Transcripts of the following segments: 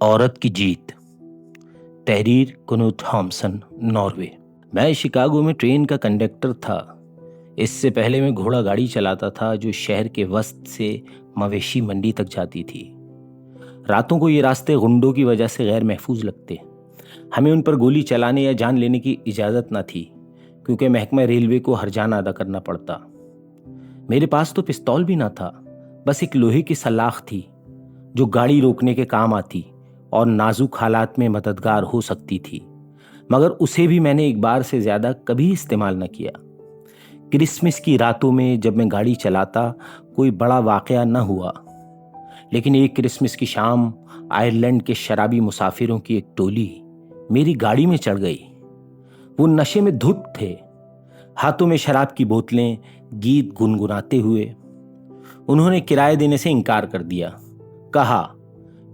عورت کی جیت، تحریر کنوت تھامسن، ناروے۔ میں شکاگو میں ٹرین کا کنڈکٹر تھا۔ اس سے پہلے میں گھوڑا گاڑی چلاتا تھا جو شہر کے وسط سے مویشی منڈی تک جاتی تھی۔ راتوں کو یہ راستے غنڈوں کی وجہ سے غیر محفوظ لگتے۔ ہمیں ان پر گولی چلانے یا جان لینے کی اجازت نہ تھی کیونکہ محکمہ ریلوے کو ہرجانہ ادا کرنا پڑتا۔ میرے پاس تو پستول بھی نہ تھا، بس ایک لوہے کی سلاخ تھی جو گاڑی روکنے کے کام آتی اور نازک حالات میں مددگار ہو سکتی تھی، مگر اسے بھی میں نے ایک بار سے زیادہ کبھی استعمال نہ کیا۔ کرسمس کی راتوں میں جب میں گاڑی چلاتا کوئی بڑا واقعہ نہ ہوا، لیکن ایک کرسمس کی شام آئرلینڈ کے شرابی مسافروں کی ایک ٹولی میری گاڑی میں چڑھ گئی۔ وہ نشے میں دھت تھے، ہاتھوں میں شراب کی بوتلیں، گیت گنگناتے ہوئے۔ انہوں نے کرایہ دینے سے انکار کر دیا، کہا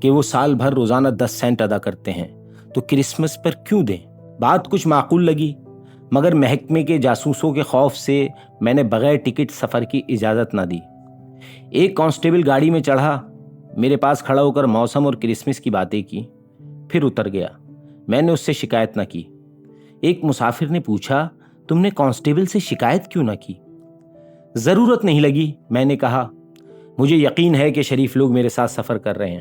کہ وہ سال بھر روزانہ 10 سینٹ ادا کرتے ہیں تو کرسمس پر کیوں دیں۔ بات کچھ معقول لگی، مگر محکمے کے جاسوسوں کے خوف سے میں نے بغیر ٹکٹ سفر کی اجازت نہ دی۔ ایک کانسٹیبل گاڑی میں چڑھا، میرے پاس کھڑا ہو کر موسم اور کرسمس کی باتیں کی، پھر اتر گیا۔ میں نے اس سے شکایت نہ کی۔ ایک مسافر نے پوچھا، تم نے کانسٹیبل سے شکایت کیوں نہ کی؟ ضرورت نہیں لگی، میں نے کہا۔ مجھے یقین ہے کہ شریف لوگ میرے ساتھ سفر کر رہے ہیں۔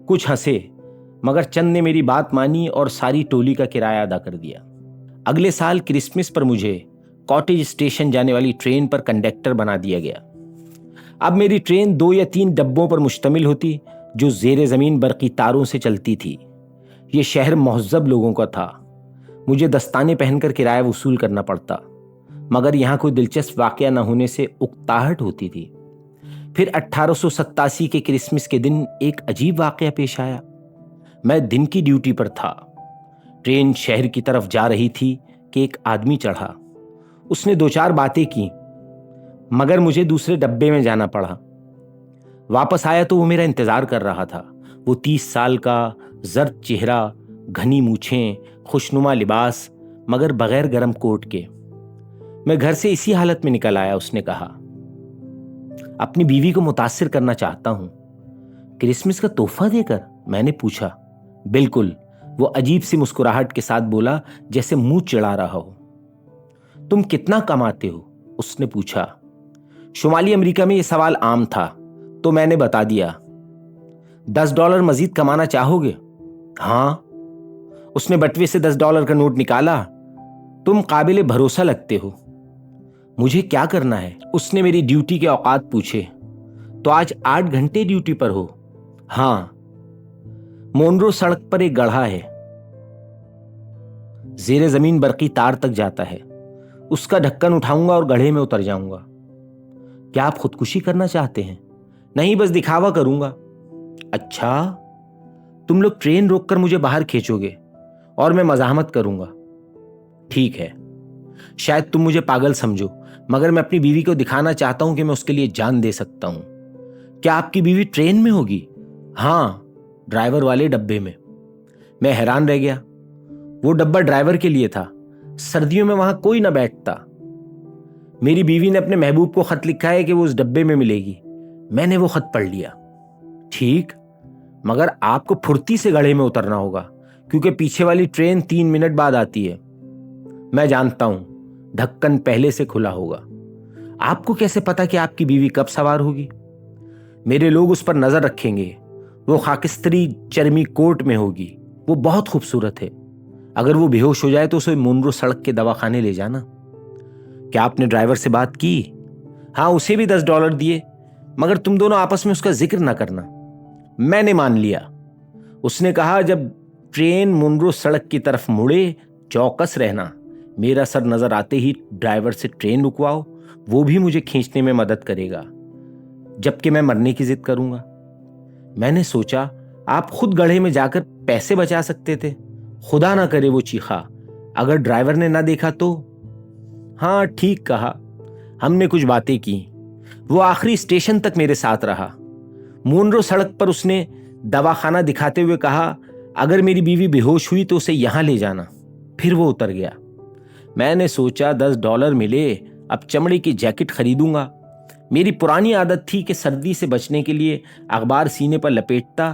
کچھ ہنسے، مگر چند نے میری بات مانی اور ساری ٹولی کا کرایہ ادا کر دیا۔ اگلے سال کرسمس پر مجھے کاٹیج اسٹیشن جانے والی ٹرین پر کنڈکٹر بنا دیا گیا۔ اب میری ٹرین 2 یا 3 ڈبوں پر مشتمل ہوتی جو زیر زمین برقی تاروں سے چلتی تھی۔ یہ شہر مہذب لوگوں کا تھا۔ مجھے دستانے پہن کر کرایہ وصول کرنا پڑتا، مگر یہاں کوئی دلچسپ واقعہ نہ ہونے سے اکتاہٹ ہوتی تھی۔ پھر 1887 کے کرسمس کے دن ایک عجیب واقعہ پیش آیا۔ میں دن کی ڈیوٹی پر تھا۔ ٹرین شہر کی طرف جا رہی تھی کہ ایک آدمی چڑھا۔ اس نے 2-4 باتیں کی، مگر مجھے دوسرے ڈبے میں جانا پڑا۔ واپس آیا تو وہ میرا انتظار کر رہا تھا۔ وہ 30 سال کا، زرد چہرہ، گھنی مونچھیں، خوشنما لباس، مگر بغیر گرم کوٹ کے۔ میں گھر سے اسی حالت میں نکل آیا۔ اس نے کہا، اپنی بیوی کو متاثر کرنا چاہتا ہوں۔ کرسمس کا تحفہ دے کر؟ میں نے پوچھا۔ بالکل، وہ عجیب سی مسکراہٹ کے ساتھ بولا جیسے منہ چڑھا رہا ہو۔ تم کتنا کماتے ہو؟ اس نے پوچھا۔ شمالی امریکہ میں یہ سوال عام تھا تو میں نے بتا دیا۔ $10 مزید کمانا چاہو گے؟ ہاں۔ اس نے بٹوے سے $10 کا نوٹ نکالا۔ تم قابل بھروسہ لگتے ہو۔ مجھے کیا کرنا ہے؟ اس نے میری ڈیوٹی کے اوقات پوچھے۔ تو آج 8 گھنٹے ڈیوٹی پر ہو؟ ہاں۔ مونرو سڑک پر ایک گڑھا ہے، زیر زمین برقی تار تک جاتا ہے۔ اس کا ڈھکن اٹھاؤں گا اور گڑھے میں اتر جاؤں گا۔ کیا آپ خودکشی کرنا چاہتے ہیں؟ نہیں، بس دکھاوا کروں گا۔ اچھا، تم لوگ ٹرین روک کر مجھے باہر کھینچو گے اور میں مزاحمت کروں گا۔ ٹھیک ہے، شاید تم مجھے پاگل سمجھو، مگر میں اپنی بیوی کو دکھانا چاہتا ہوں کہ میں اس کے لیے جان دے سکتا ہوں۔ کیا آپ کی بیوی ٹرین میں ہوگی؟ ہاں، ڈرائیور والے ڈبے میں۔ میں حیران رہ گیا۔ وہ ڈبہ ڈرائیور کے لیے تھا۔ سردیوں میں وہاں کوئی نہ بیٹھتا۔ میری بیوی نے اپنے محبوب کو خط لکھا ہے کہ وہ اس ڈبے میں ملے گی۔ میں نے وہ خط پڑھ لیا۔ ٹھیک، مگر آپ کو پھرتی سے گڑھے میں اترنا ہوگا کیونکہ پیچھے والی ٹرین 3 منٹ بعد آتی ہے۔ میں جانتا ہوں، ڈھکن پہلے سے کھلا ہوگا۔ آپ کو کیسے پتا کہ آپ کی بیوی کب سوار ہوگی؟ میرے لوگ اس پر نظر رکھیں گے۔ وہ خاکستری چرمی کوٹ میں ہوگی۔ وہ بہت خوبصورت ہے۔ اگر وہ بے ہوش ہو جائے تو اسے مونرو سڑک کے دواخانے لے جانا۔ کیا آپ نے ڈرائیور سے بات کی؟ ہاں، اسے بھی $10 دیے، مگر تم دونوں آپس میں اس کا ذکر نہ کرنا۔ میں نے مان لیا۔ اس نے کہا، جب ٹرین مونرو سڑک کی طرف مڑے چوکس رہنا۔ میرا سر نظر آتے ہی ڈرائیور سے ٹرین رکواؤ، وہ بھی مجھے کھینچنے میں مدد کرے گا جبکہ میں مرنے کی ضد کروں گا۔ میں نے سوچا، آپ خود گڑھے میں جا کر پیسے بچا سکتے تھے۔ خدا نہ کرے وہ چیخا، اگر ڈرائیور نے نہ دیکھا تو۔ ہاں، ٹھیک کہا۔ ہم نے کچھ باتیں کی۔ وہ آخری اسٹیشن تک میرے ساتھ رہا۔ مونرو سڑک پر اس نے دواخانہ دکھاتے ہوئے کہا، اگر میری بیوی بے ہوش ہوئی تو اسے یہاں لے جانا۔ پھر وہ اتر گیا۔ میں نے سوچا، $10 ملے، اب چمڑے کی جیکٹ خریدوں گا۔ میری پرانی عادت تھی کہ سردی سے بچنے کے لیے اخبار سینے پر لپیٹتا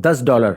$10।